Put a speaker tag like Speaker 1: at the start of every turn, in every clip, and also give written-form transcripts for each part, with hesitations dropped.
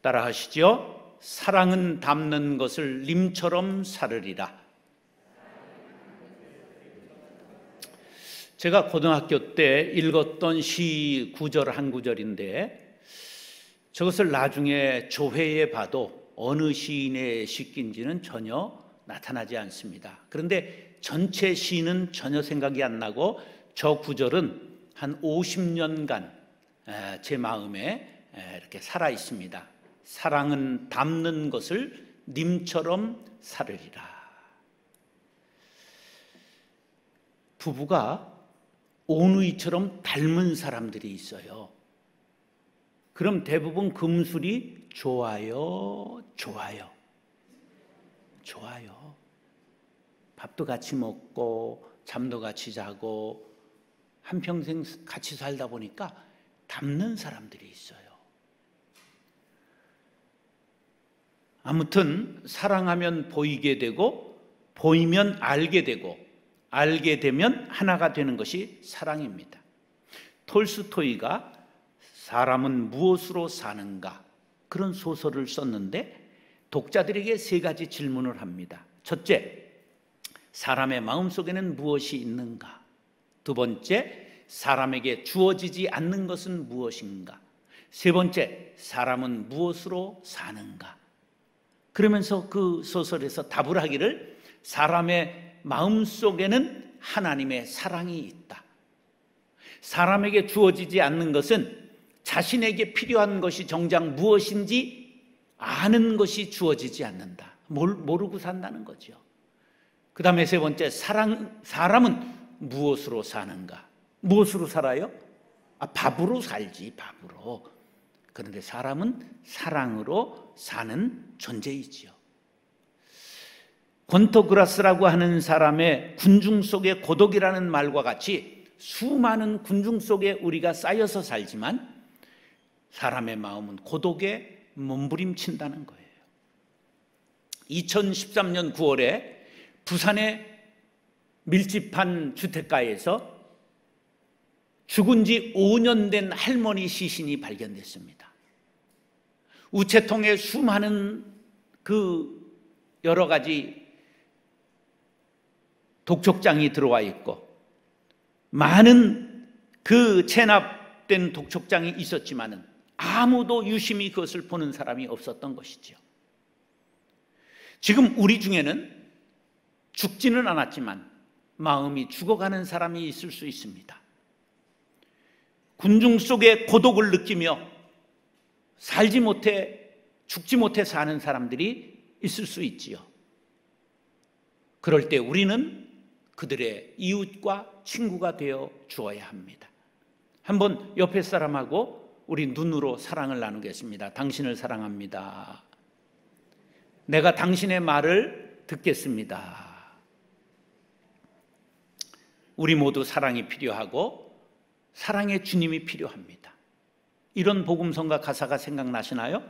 Speaker 1: 따라 하시죠. 사랑은 담는 것을 님처럼 사르리라. 제가 고등학교 때 읽었던 시 구절 한 구절인데 저것을 나중에 조회해 봐도 어느 시인의 시인지는 전혀 나타나지 않습니다. 그런데 전체 시는 전혀 생각이 안 나고 저 구절은 한 50년간 제 마음에 이렇게 살아 있습니다. 사랑은 담는 것을 님처럼 사르리라. 부부가 오누이처럼 닮은 사람들이 있어요. 그럼 대부분 금술이 좋아요. 밥도 같이 먹고 잠도 같이 자고 한평생 같이 살다 보니까 닮는 사람들이 있어요. 아무튼 사랑하면 보이게 되고 보이면 알게 되고 알게 되면 하나가 되는 것이 사랑입니다. 톨스토이가 사람은 무엇으로 사는가 그런 소설을 썼는데 독자들에게 세 가지 질문을 합니다. 첫째, 사람의 마음속에는 무엇이 있는가? 두 번째, 사람에게 주어지지 않는 것은 무엇인가? 세 번째, 사람은 무엇으로 사는가? 그러면서 그 소설에서 답을 하기를 사람의 마음속에는 하나님의 사랑이 있다. 사람에게 주어지지 않는 것은 자신에게 필요한 것이 정작 무엇인지 아는 것이 주어지지 않는다. 모르고 산다는 거죠. 그 다음에 세 번째, 사람은 무엇으로 사는가? 무엇으로 살아요? 밥으로 살지, 밥으로. 그런데 사람은 사랑으로 사는 존재이지요. 권토그라스라고 하는 사람의 군중 속의 고독이라는 말과 같이 수많은 군중 속에 우리가 쌓여서 살지만 사람의 마음은 고독에 몸부림친다는 거예요. 2013년 9월에 부산의 밀집한 주택가에서 죽은 지 5년 된 할머니 시신이 발견됐습니다. 우체통에 수많은 여러 가지 독촉장이 들어와 있고 많은 체납된 독촉장이 있었지만은 아무도 유심히 그것을 보는 사람이 없었던 것이죠. 지금 우리 중에는 죽지는 않았지만 마음이 죽어가는 사람이 있을 수 있습니다. 군중 속의 고독을 느끼며 살지 못해 죽지 못해 사는 사람들이 있을 수 있지요. 그럴 때 우리는 그들의 이웃과 친구가 되어 주어야 합니다. 한번 옆에 사람하고 우리 눈으로 사랑을 나누겠습니다. 당신을 사랑합니다. 내가 당신의 말을 듣겠습니다. 우리 모두 사랑이 필요하고 사랑의 주님이 필요합니다. 이런 복음성가 가사가 생각나시나요?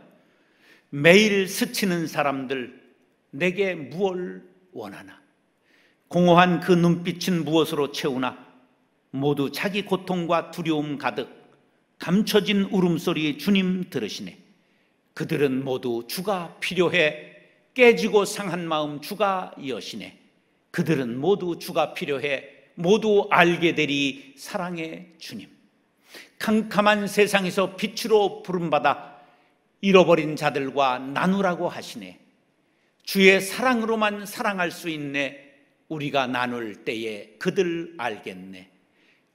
Speaker 1: 매일 스치는 사람들 내게 무엇을 원하나? 공허한 그 눈빛은 무엇으로 채우나? 모두 자기 고통과 두려움 가득 감춰진 울음소리 주님 들으시네. 그들은 모두 주가 필요해 깨지고 상한 마음 주가 여시네. 그들은 모두 주가 필요해 모두 알게 되리 사랑의 주님. 캄캄한 세상에서 빛으로 부름받아 잃어버린 자들과 나누라고 하시네. 주의 사랑으로만 사랑할 수 있네. 우리가 나눌 때에 그들 알겠네.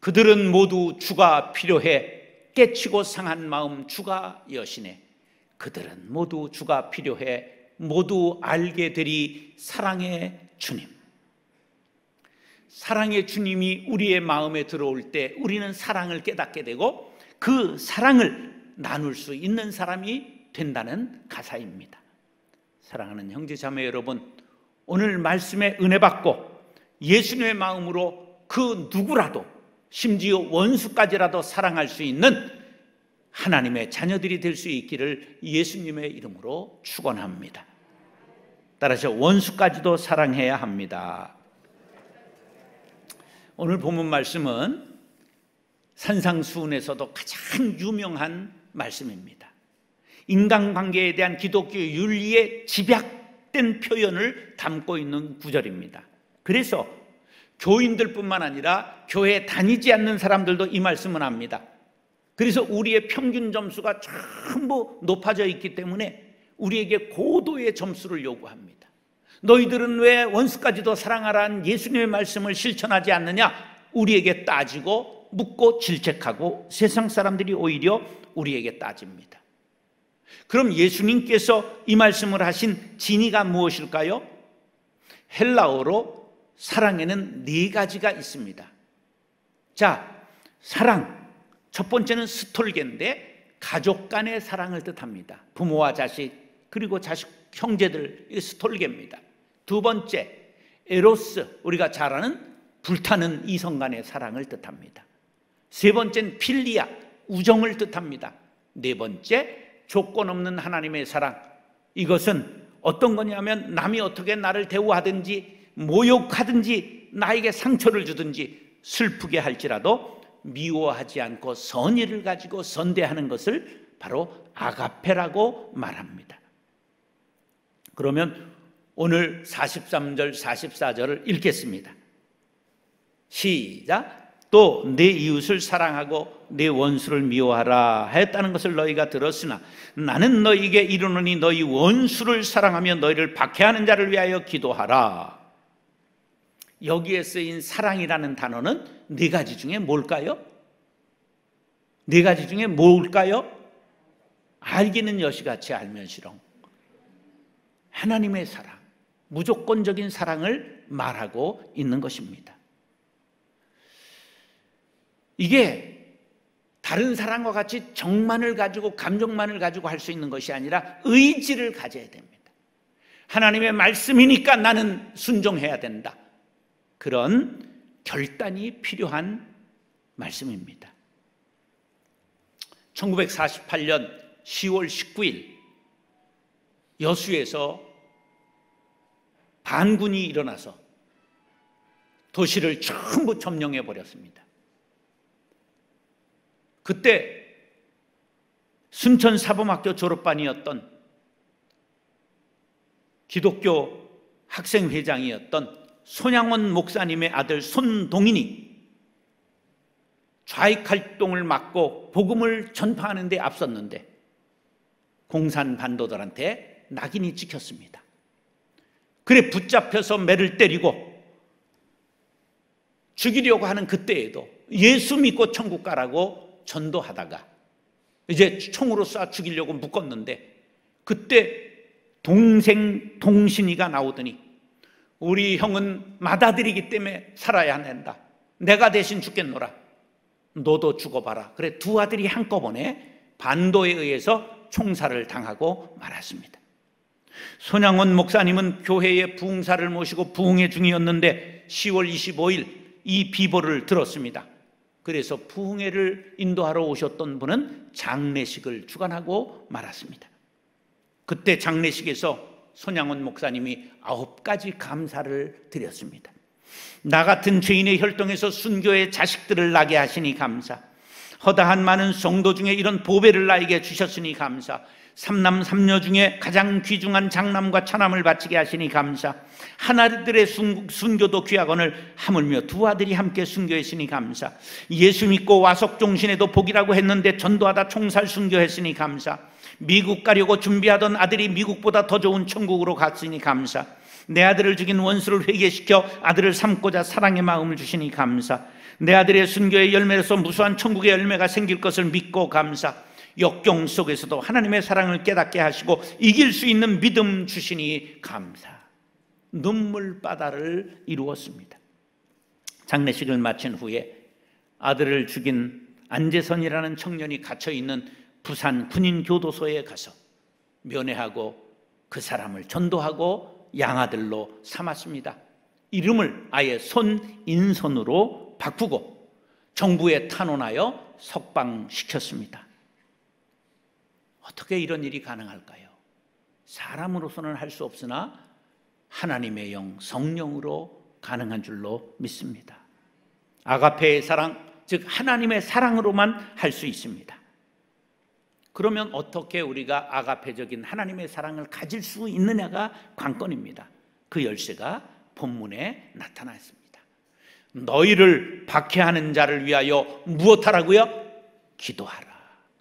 Speaker 1: 그들은 모두 주가 필요해 깨치고 상한 마음 주가 여시네. 그들은 모두 주가 필요해 모두 알게 되리 사랑의 주님. 사랑의 주님이 우리의 마음에 들어올 때 우리는 사랑을 깨닫게 되고 그 사랑을 나눌 수 있는 사람이 된다는 가사입니다. 사랑하는 형제자매 여러분, 오늘 말씀에 은혜 받고 예수님의 마음으로 그 누구라도 심지어 원수까지라도 사랑할 수 있는 하나님의 자녀들이 될 수 있기를 예수님의 이름으로 축원합니다. 따라서 원수까지도 사랑해야 합니다. 오늘 본문 말씀은 산상수훈에서도 가장 유명한 말씀입니다. 인간관계에 대한 기독교 윤리의 집약된 표현을 담고 있는 구절입니다. 그래서 교인들뿐만 아니라 교회 다니지 않는 사람들도 이 말씀을 합니다. 그래서 우리의 평균 점수가 전부 높아져 있기 때문에 우리에게 고도의 점수를 요구합니다. 너희들은 왜 원수까지도 사랑하라는 예수님의 말씀을 실천하지 않느냐? 우리에게 따지고 묻고 질책하고 세상 사람들이 오히려 우리에게 따집니다. 그럼 예수님께서 이 말씀을 하신 진의가 무엇일까요? 헬라어로 사랑에는 4가지가 있습니다. 자, 사랑 첫 번째는 스톨게인데 가족 간의 사랑을 뜻합니다. 부모와 자식 그리고 자식 형제들, 이게 스톨게입니다. 두 번째 에로스, 우리가 잘 아는 불타는 이성 간의 사랑을 뜻합니다. 세 번째는 필리아, 우정을 뜻합니다. 네 번째 조건 없는 하나님의 사랑, 이것은 어떤 거냐면 남이 어떻게 나를 대우하든지 모욕하든지 나에게 상처를 주든지 슬프게 할지라도 미워하지 않고 선의를 가지고 선대하는 것을 바로 아가페라고 말합니다. 그러면 오늘 43절 44절을 읽겠습니다. 시작. 또 내 이웃을 사랑하고 내 원수를 미워하라 하였다는 것을 너희가 들었으나 나는 너희에게 이르노니 너희 원수를 사랑하며 너희를 박해하는 자를 위하여 기도하라. 여기에 쓰인 사랑이라는 단어는 4가지 중에 뭘까요? 4가지 중에 뭘까요? 알기는 여시같이 알면시렁. 하나님의 사랑, 무조건적인 사랑을 말하고 있는 것입니다. 이게 다른 사랑과 같이 정만을 가지고 감정만을 가지고 할 수 있는 것이 아니라 의지를 가져야 됩니다. 하나님의 말씀이니까 나는 순종해야 된다. 그런 결단이 필요한 말씀입니다. 1948년 10월 19일 여수에서 반군이 일어나서 도시를 전부 점령해 버렸습니다. 그때 순천 사범학교 졸업반이었던 기독교 학생회장이었던 손양원 목사님의 아들 손동인이 좌익활동을 막고 복음을 전파하는 데 앞섰는데 공산반도들한테 낙인이 찍혔습니다. 그래 붙잡혀서 매를 때리고 죽이려고 하는 그때에도 예수 믿고 천국 가라고 전도하다가 이제 총으로 쏴 죽이려고 묶었는데 그때 동생 동신이가 나오더니 우리 형은 맏아들이기 때문에 살아야 된다. 내가 대신 죽겠노라. 너도 죽어봐라. 그래 두 아들이 한꺼번에 반도에 의해서 총살을 당하고 말았습니다. 손양원 목사님은 교회의 부흥사를 모시고 부흥회 중이었는데 10월 25일 이 비보를 들었습니다. 그래서 부흥회를 인도하러 오셨던 분은 장례식을 주관하고 말았습니다. 그때 장례식에서 손양원 목사님이 9가지 감사를 드렸습니다. 나 같은 죄인의 혈통에서 순교의 자식들을 나게 하시니 감사. 허다한 많은 성도 중에 이런 보배를 나에게 주셨으니 감사. 삼남 삼녀 중에 가장 귀중한 장남과 차남을 바치게 하시니 감사. 하나들의 순교도 귀하거늘 하물며 두 아들이 함께 순교했으니 감사. 예수 믿고 와석종신에도 복이라고 했는데 전도하다 총살 순교했으니 감사. 미국 가려고 준비하던 아들이 미국보다 더 좋은 천국으로 갔으니 감사. 내 아들을 죽인 원수를 회개시켜 아들을 삼고자 사랑의 마음을 주시니 감사. 내 아들의 순교의 열매로서 무수한 천국의 열매가 생길 것을 믿고 감사. 역경 속에서도 하나님의 사랑을 깨닫게 하시고 이길 수 있는 믿음 주시니 감사. 눈물바다를 이루었습니다. 장례식을 마친 후에 아들을 죽인 안재선이라는 청년이 갇혀있는 부산 군인교도소에 가서 면회하고 그 사람을 전도하고 양아들로 삼았습니다. 이름을 아예 손인선으로 바꾸고 정부에 탄원하여 석방시켰습니다. 어떻게 이런 일이 가능할까요? 사람으로서는 할 수 없으나 하나님의 영, 성령으로 가능한 줄로 믿습니다. 아가페의 사랑, 즉 하나님의 사랑으로만 할 수 있습니다. 그러면 어떻게 우리가 아가페적인 하나님의 사랑을 가질 수 있느냐가 관건입니다. 그 열쇠가 본문에 나타나 있습니다. 너희를 박해하는 자를 위하여 무엇하라고요? 기도하라.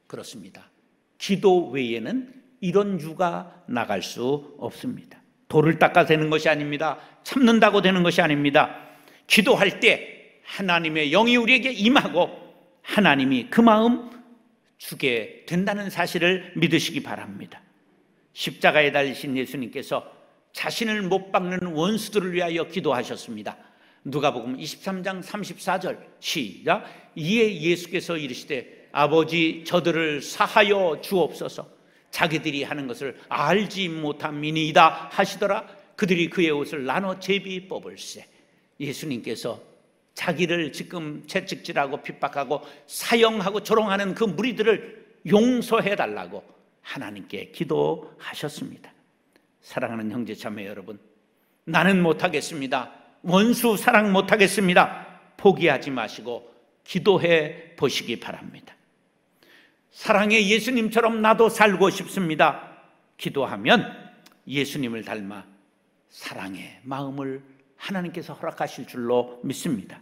Speaker 1: 그렇습니다. 기도 외에는 이런 유가 나갈 수 없습니다. 돌을 닦아 되는 것이 아닙니다. 참는다고 되는 것이 아닙니다. 기도할 때 하나님의 영이 우리에게 임하고 하나님이 그 마음 주게 된다는 사실을 믿으시기 바랍니다. 십자가에 달리신 예수님께서 자신을 못 박는 원수들을 위하여 기도하셨습니다. 누가복음 23장 34절 시작. 이에 예수께서 이르시되 아버지 저들을 사하여 주옵소서. 자기들이 하는 것을 알지 못함이니이다 하시더라. 그들이 그의 옷을 나눠 제비 뽑을세. 예수님께서 자기를 지금 채찍질하고 핍박하고 사형하고 조롱하는 그 무리들을 용서해달라고 하나님께 기도하셨습니다. 사랑하는 형제 자매 여러분, 나는 못하겠습니다. 원수 사랑 못하겠습니다. 포기하지 마시고 기도해 보시기 바랍니다. 사랑의 예수님처럼 나도 살고 싶습니다. 기도하면 예수님을 닮아 사랑의 마음을 하나님께서 허락하실 줄로 믿습니다.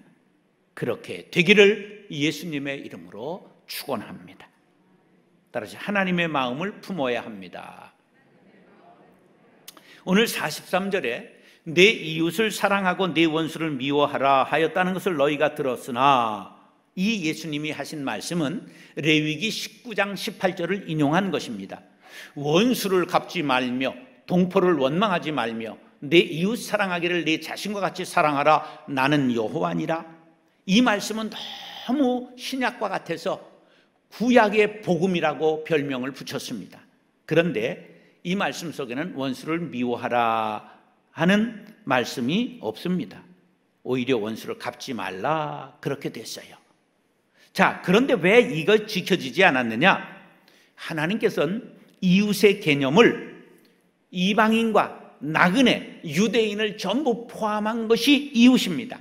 Speaker 1: 그렇게 되기를 예수님의 이름으로 축원합니다. 따라서 하나님의 마음을 품어야 합니다. 오늘 43절에 내 이웃을 사랑하고 내 원수를 미워하라 하였다는 것을 너희가 들었으나, 이 예수님이 하신 말씀은 레위기 19장 18절을 인용한 것입니다. 원수를 갚지 말며 동포를 원망하지 말며 내 이웃 사랑하기를 내 자신과 같이 사랑하라. 나는 여호와니라. 이 말씀은 너무 신약과 같아서 구약의 복음이라고 별명을 붙였습니다. 그런데 이 말씀 속에는 원수를 미워하라 하는 말씀이 없습니다. 오히려 원수를 갚지 말라 그렇게 됐어요. 자, 그런데 왜 이거 지켜지지 않았느냐? 하나님께서는 이웃의 개념을 이방인과 나그네, 유대인을 전부 포함한 것이 이웃입니다.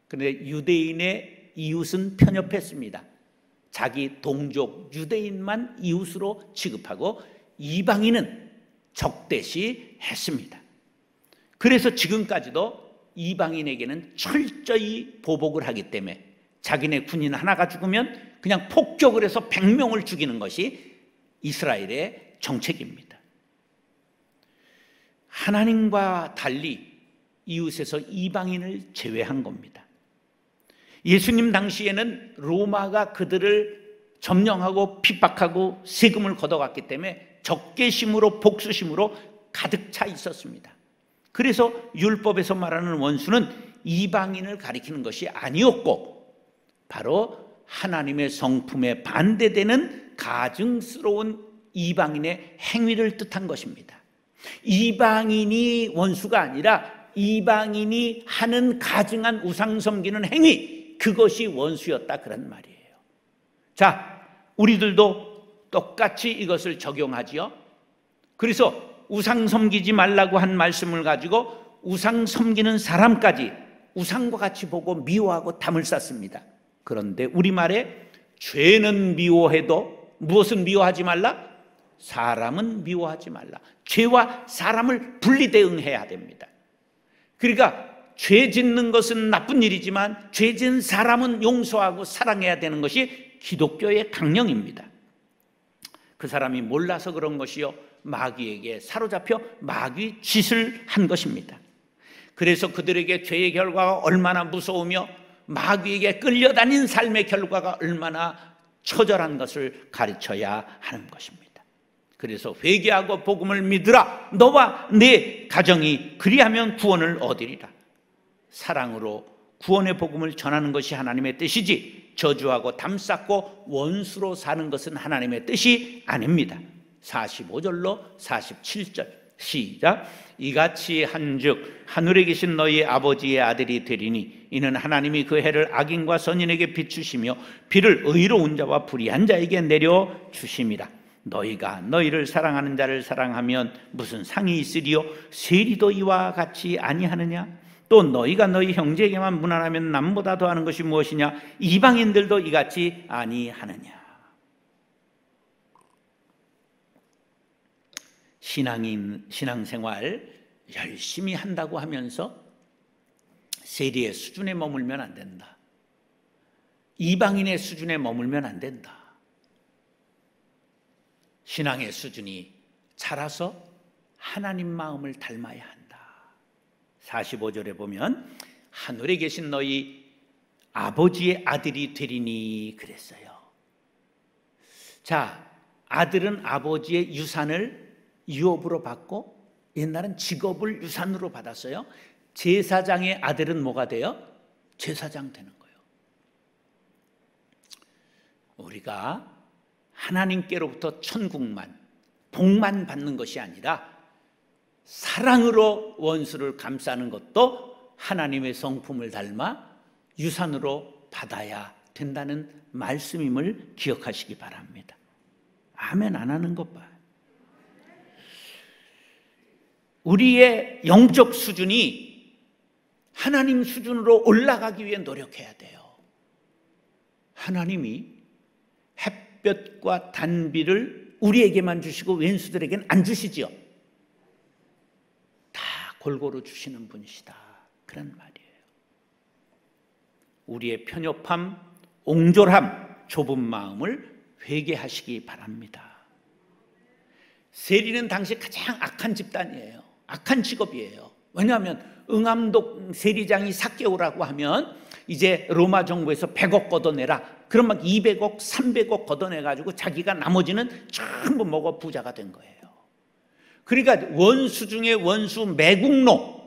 Speaker 1: 그런데 유대인의 이웃은 편협했습니다. 자기 동족 유대인만 이웃으로 취급하고 이방인은 적대시 했습니다. 그래서 지금까지도 이방인에게는 철저히 보복을 하기 때문에 자기네 군인 하나가 죽으면 그냥 폭격을 해서 100명을 죽이는 것이 이스라엘의 정책입니다. 하나님과 달리 이웃에서 이방인을 제외한 겁니다. 예수님 당시에는 로마가 그들을 점령하고 핍박하고 세금을 걷어갔기 때문에 적개심으로 복수심으로 가득 차 있었습니다. 그래서 율법에서 말하는 원수는 이방인을 가리키는 것이 아니었고 바로 하나님의 성품에 반대되는 가증스러운 이방인의 행위를 뜻한 것입니다. 이방인이 원수가 아니라 이방인이 하는 가증한 우상 섬기는 행위, 그것이 원수였다 그런 말이에요. 자, 우리들도 똑같이 이것을 적용하지요. 그래서 우상 섬기지 말라고 한 말씀을 가지고 우상 섬기는 사람까지 우상과 같이 보고 미워하고 담을 쌓습니다. 그런데 우리말에 죄는 미워해도 무엇은 미워하지 말라? 사람은 미워하지 말라. 죄와 사람을 분리대응해야 됩니다. 그러니까 죄 짓는 것은 나쁜 일이지만 죄 지은 사람은 용서하고 사랑해야 되는 것이 기독교의 강령입니다. 그 사람이 몰라서 그런 것이요, 마귀에게 사로잡혀 마귀 짓을 한 것입니다. 그래서 그들에게 죄의 결과가 얼마나 무서우며 마귀에게 끌려다닌 삶의 결과가 얼마나 처절한 것을 가르쳐야 하는 것입니다. 그래서 회개하고 복음을 믿으라. 너와 네 가정이 그리하면 구원을 얻으리라. 사랑으로 구원의 복음을 전하는 것이 하나님의 뜻이지 저주하고 담쌓고 원수로 사는 것은 하나님의 뜻이 아닙니다. 45절로 47절 시작. 이같이 한즉 하늘에 계신 너희 아버지의 아들이 되리니 이는 하나님이 그 해를 악인과 선인에게 비추시며 비를 의로운 자와 불의한 자에게 내려주심이라. 너희가 너희를 사랑하는 자를 사랑하면 무슨 상이 있으리요? 세리도 이와 같이 아니하느냐? 또 너희가 너희 형제에게만 무난하면 남보다 더하는 것이 무엇이냐? 이방인들도 이같이 아니하느냐? 신앙생활 열심히 한다고 하면서 세리의 수준에 머물면 안 된다. 이방인의 수준에 머물면 안 된다. 신앙의 수준이 자라서 하나님 마음을 닮아야 한다. 45절에 보면 하늘에 계신 너희 아버지의 아들이 되리니 그랬어요. 자, 아들은 아버지의 유산을 유업으로 받고 옛날은 직업을 유산으로 받았어요. 제사장의 아들은 뭐가 돼요? 제사장 되는 거예요. 우리가 하나님께로부터 천국만, 복만 받는 것이 아니라 사랑으로 원수를 감싸는 것도 하나님의 성품을 닮아 유산으로 받아야 된다는 말씀임을 기억하시기 바랍니다. 아멘 안 하는 것 봐요. 우리의 영적 수준이 하나님 수준으로 올라가기 위해 노력해야 돼요. 하나님이 햇볕과 단비를 우리에게만 주시고 왼수들에게는 안 주시지요. 다 골고루 주시는 분이시다. 그런 말이에요. 우리의 편협함, 옹졸함, 좁은 마음을 회개하시기 바랍니다. 세리는 당시 가장 악한 집단이에요. 악한 직업이에요. 왜냐하면 응암독 세리장이 삭개오라고 하면 이제 로마 정부에서 100억 걷어내라. 그럼 막 200억, 300억 걷어내가지고 자기가 나머지는 전부 먹어 부자가 된 거예요. 그러니까 원수 중에 원수 매국노,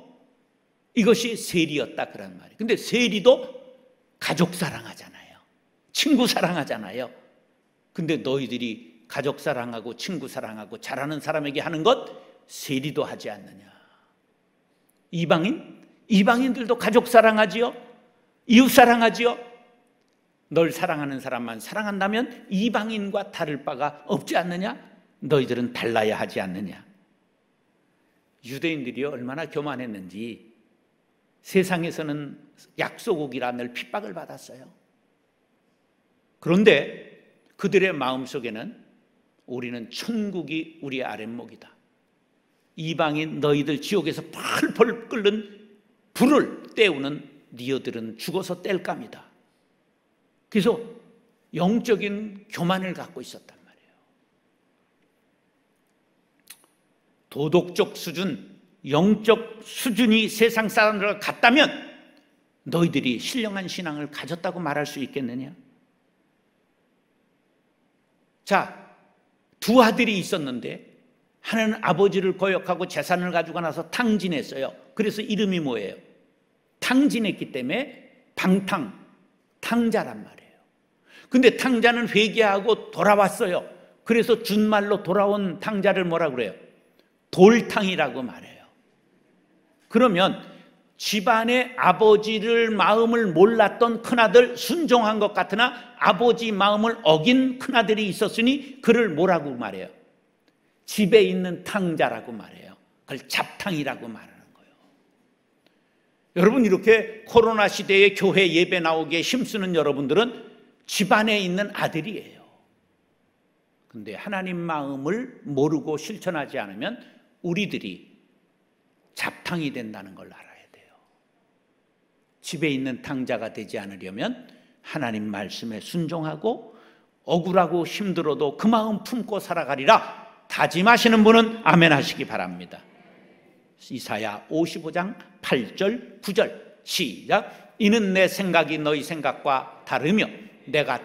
Speaker 1: 이것이 세리였다 그런 말이에요. 근데 세리도 가족 사랑하잖아요. 친구 사랑하잖아요. 근데 너희들이 가족 사랑하고 친구 사랑하고 잘하는 사람에게 하는 것 세리도 하지 않느냐. 이방인들도 가족 사랑하지요. 이웃 사랑하지요. 널 사랑하는 사람만 사랑한다면 이방인과 다를 바가 없지 않느냐. 너희들은 달라야 하지 않느냐. 유대인들이 얼마나 교만했는지 세상에서는 약소국이라 늘 핍박을 받았어요. 그런데 그들의 마음속에는 우리는 천국이 우리의 아랫목이다. 이방인 너희들 지옥에서 펄펄 끓는 불을 때우는 니어들은 죽어서 뗄감이다. 그래서 영적인 교만을 갖고 있었단 말이에요. 도덕적 수준, 영적 수준이 세상 사람들과 같다면 너희들이 신령한 신앙을 가졌다고 말할 수 있겠느냐? 자, 두 아들이 있었는데 하나는 아버지를 거역하고 재산을 가지고 나서 탕진했어요. 그래서 이름이 뭐예요? 탕진했기 때문에 탕자란 말이에요. 근데 탕자는 회개하고 돌아왔어요. 그래서 준말로 돌아온 탕자를 뭐라 그래요? 돌탕이라고 말해요. 그러면 집안의 아버지를 마음을 몰랐던 큰아들 순종한 것 같으나 아버지 마음을 어긴 큰아들이 있었으니 그를 뭐라고 말해요? 집에 있는 탕자라고 말해요. 그걸 잡탕이라고 말하는 거예요. 여러분, 이렇게 코로나 시대에 교회 예배 나오기에 힘쓰는 여러분들은 집안에 있는 아들이에요. 근데 하나님 마음을 모르고 실천하지 않으면 우리들이 잡탕이 된다는 걸 알아야 돼요. 집에 있는 탕자가 되지 않으려면 하나님 말씀에 순종하고 억울하고 힘들어도 그 마음 품고 살아가리라 다짐하시는 분은 아멘 하시기 바랍니다. 이사야 55장 8절 9절 시작. 이는 내 생각이 너희 생각과 다르며 내가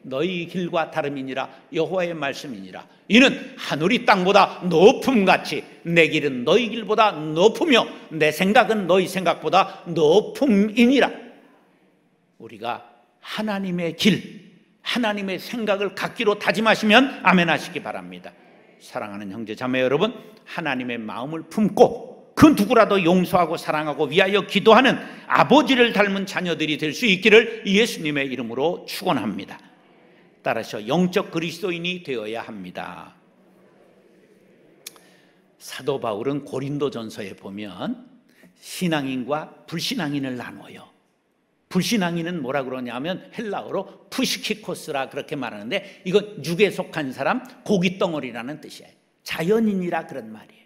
Speaker 1: 너희 길과 다름이니라. 여호와의 말씀이니라. 이는 하늘이 땅보다 높음같이 내 길은 너희 길보다 높으며 내 생각은 너희 생각보다 높음이니라. 우리가 하나님의 길, 하나님의 생각을 갖기로 다짐하시면 아멘 하시기 바랍니다. 사랑하는 형제 자매 여러분, 하나님의 마음을 품고 그 누구라도 용서하고 사랑하고 위하여 기도하는 아버지를 닮은 자녀들이 될 수 있기를 예수님의 이름으로 축원합니다. 따라서 영적 그리스도인이 되어야 합니다. 사도 바울은 고린도전서에 보면 신앙인과 불신앙인을 나눠요. 불신앙인은 뭐라 그러냐면 헬라어로 푸시키코스라 그렇게 말하는데 이건 육에 속한 사람, 고깃덩어리라는 뜻이에요. 자연인이라 그런 말이에요.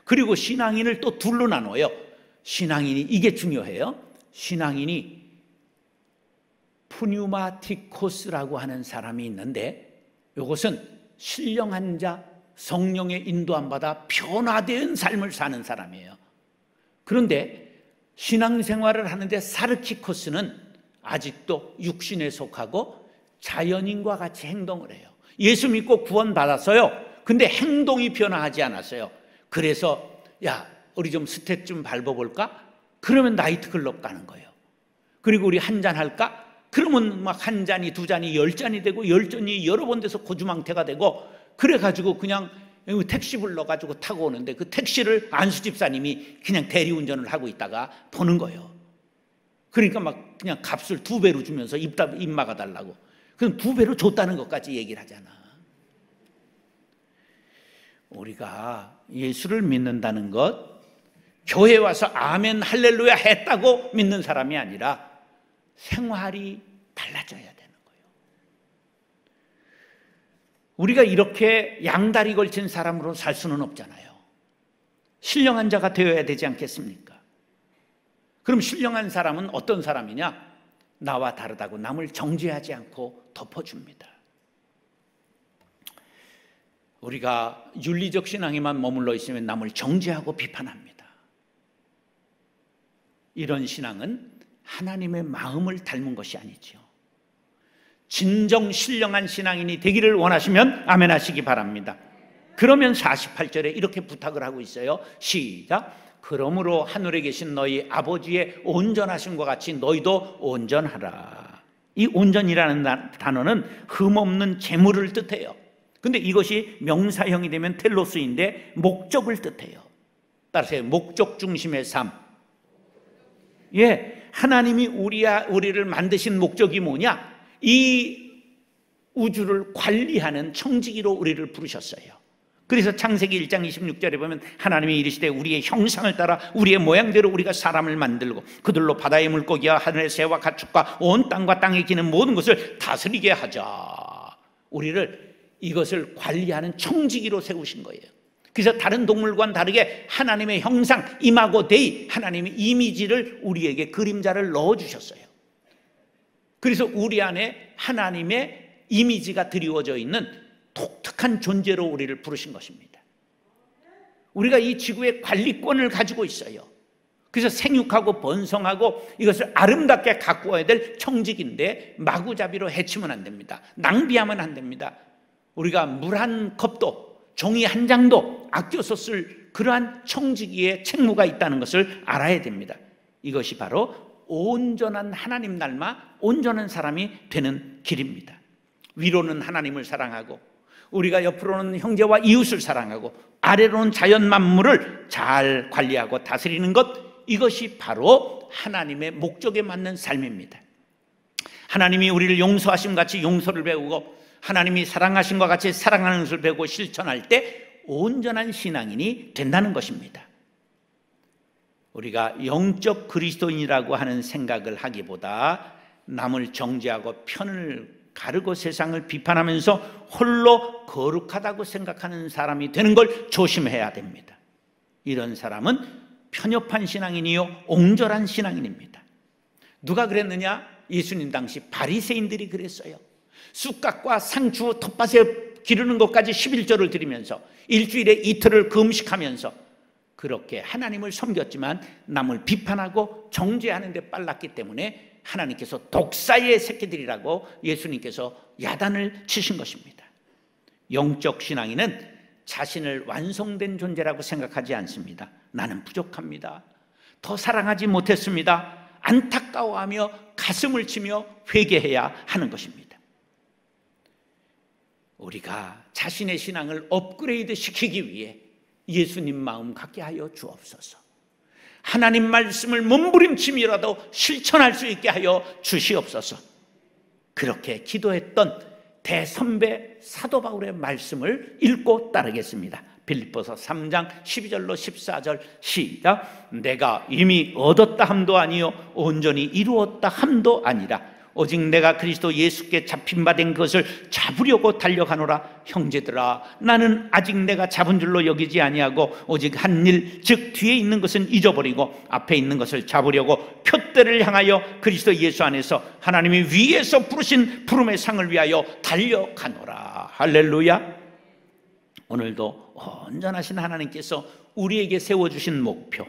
Speaker 1: 그리고 신앙인을 또 둘로 나눠요. 신앙인이, 이게 중요해요. 신앙인이 푸뉴마티코스라고 하는 사람이 있는데, 이것은 신령한 자, 성령의 인도함 받아 변화된 삶을 사는 사람이에요. 그런데 신앙생활을 하는데 사르키코스는 아직도 육신에 속하고 자연인과 같이 행동을 해요. 예수 믿고 구원받았어요. 근데 행동이 변화하지 않았어요. 그래서 야, 우리 좀 스텝 좀 밟아볼까? 그러면 나이트클럽 가는 거예요. 그리고 우리 한잔 할까? 그러면 막 한 잔이, 두 잔이, 10잔이 되고 10잔이 여러 번 돼서 고주망태가 되고, 그래가지고 그냥 택시 불러가지고 타고 오는데 그 택시를 안수 집사님이 그냥 대리운전을 하고 있다가 보는 거예요. 그러니까 막 그냥 값을 2배로 주면서 입 막아달라고. 그럼 2배로 줬다는 것까지 얘기를 하잖아. 우리가 예수를 믿는다는 것, 교회 와서 아멘 할렐루야 했다고 믿는 사람이 아니라 생활이 달라져야 되는 거예요. 우리가 이렇게 양다리 걸친 사람으로 살 수는 없잖아요. 신령한 자가 되어야 되지 않겠습니까? 그럼 신령한 사람은 어떤 사람이냐? 나와 다르다고 남을 정죄하지 않고 덮어줍니다. 우리가 윤리적 신앙에만 머물러 있으면 남을 정죄하고 비판합니다. 이런 신앙은 하나님의 마음을 닮은 것이 아니죠. 진정 신령한 신앙인이 되기를 원하시면 아멘 하시기 바랍니다. 그러면 48절에 이렇게 부탁을 하고 있어요. 시작. 그러므로 하늘에 계신 너희 아버지의 온전하심과 같이 너희도 온전하라. 이 온전이라는 단어는 흠없는 재물을 뜻해요. 근데 이것이 명사형이 되면 텔로스인데 목적을 뜻해요. 따라서 목적 중심의 삶. 예, 하나님이 우리를 만드신 목적이 뭐냐? 이 우주를 관리하는 청지기로 우리를 부르셨어요. 그래서 창세기 1장 26절에 보면 하나님이 이르시되 우리의 형상을 따라 우리의 모양대로 우리가 사람을 만들고 그들로 바다의 물고기와 하늘의 새와 가축과 온 땅과 땅에 기는 모든 것을 다스리게 하자. 우리를 이것을 관리하는 청지기로 세우신 거예요. 그래서 다른 동물과는 다르게 하나님의 형상, 이마고 데이, 하나님의 이미지를 우리에게 그림자를 넣어주셨어요. 그래서 우리 안에 하나님의 이미지가 드리워져 있는 독특한 존재로 우리를 부르신 것입니다. 우리가 이 지구의 관리권을 가지고 있어요. 그래서 생육하고 번성하고 이것을 아름답게 가꾸어야 될 청직인데 마구잡이로 해치면 안 됩니다. 낭비하면 안 됩니다. 우리가 물 한 컵도 종이 한 장도 아껴서 쓸 그러한 청지기의 책무가 있다는 것을 알아야 됩니다. 이것이 바로 온전한 하나님 닮아 온전한 사람이 되는 길입니다. 위로는 하나님을 사랑하고 우리가 옆으로는 형제와 이웃을 사랑하고 아래로는 자연 만물을 잘 관리하고 다스리는 것, 이것이 바로 하나님의 목적에 맞는 삶입니다. 하나님이 우리를 용서하심 같이 용서를 배우고 하나님이 사랑하심과 같이 사랑하는 것을 배우고 실천할 때 온전한 신앙인이 된다는 것입니다. 우리가 영적 그리스도인이라고 하는 생각을 하기보다 남을 정죄하고 편을 가르고 세상을 비판하면서 홀로 거룩하다고 생각하는 사람이 되는 걸 조심해야 됩니다. 이런 사람은 편협한 신앙인이요 옹졸한 신앙인입니다. 누가 그랬느냐? 예수님 당시 바리새인들이 그랬어요. 쑥갓과 상추 텃밭에 기르는 것까지 11조를 드리면서 일주일에 이틀을 금식하면서 그렇게 하나님을 섬겼지만 남을 비판하고 정죄하는 데 빨랐기 때문에 하나님께서 독사의 새끼들이라고 예수님께서 야단을 치신 것입니다. 영적 신앙인은 자신을 완성된 존재라고 생각하지 않습니다. 나는 부족합니다. 더 사랑하지 못했습니다. 안타까워하며 가슴을 치며 회개해야 하는 것입니다. 우리가 자신의 신앙을 업그레이드 시키기 위해 예수님 마음 갖게 하여 주옵소서. 하나님 말씀을 몸부림치미라도 실천할 수 있게 하여 주시옵소서. 그렇게 기도했던 대선배 사도 바울의 말씀을 읽고 따르겠습니다. 빌립보서 3장 12절로 14절 시작. 내가 이미 얻었다 함도 아니요 온전히 이루었다 함도 아니라 오직 내가 그리스도 예수께 잡힌 바 된 것을 잡으려고 달려가노라. 형제들아, 나는 아직 내가 잡은 줄로 여기지 아니하고 오직 한 일, 즉 뒤에 있는 것은 잊어버리고 앞에 있는 것을 잡으려고 표대를 향하여 그리스도 예수 안에서 하나님이 위에서 부르신 부름의 상을 위하여 달려가노라. 할렐루야. 오늘도 온전하신 하나님께서 우리에게 세워주신 목표,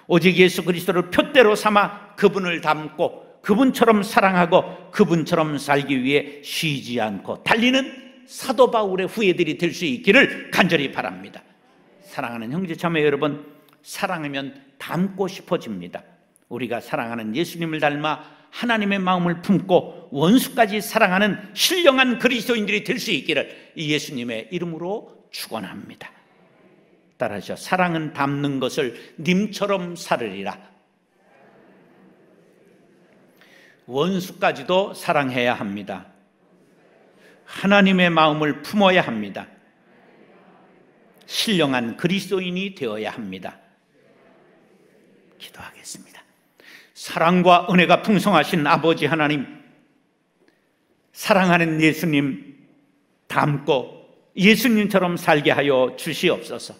Speaker 1: 오직 예수 그리스도를 표대로 삼아 그분을 닮고 그분처럼 사랑하고 그분처럼 살기 위해 쉬지 않고 달리는 사도 바울의 후예들이 될 수 있기를 간절히 바랍니다. 사랑하는 형제 자매 여러분, 사랑하면 닮고 싶어집니다. 우리가 사랑하는 예수님을 닮아 하나님의 마음을 품고 원수까지 사랑하는 신령한 그리스도인들이 될 수 있기를 이 예수님의 이름으로 축원합니다. 따라하시죠. 사랑은 닮는 것을 님처럼 살으리라. 원수까지도 사랑해야 합니다. 하나님의 마음을 품어야 합니다. 신령한 그리스도인이 되어야 합니다. 기도하겠습니다. 사랑과 은혜가 풍성하신 아버지 하나님, 사랑하는 예수님 닮고 예수님처럼 살게 하여 주시옵소서.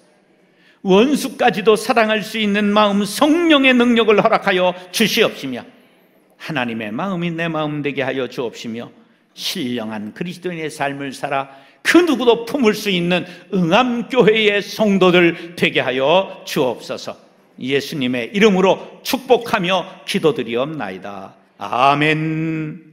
Speaker 1: 원수까지도 사랑할 수 있는 마음, 성령의 능력을 허락하여 주시옵시며 하나님의 마음이 내 마음 되게 하여 주옵시며 신령한 그리스도인의 삶을 살아 그 누구도 품을 수 있는 응암교회의 성도들 되게 하여 주옵소서. 예수님의 이름으로 축복하며 기도드리옵나이다. 아멘.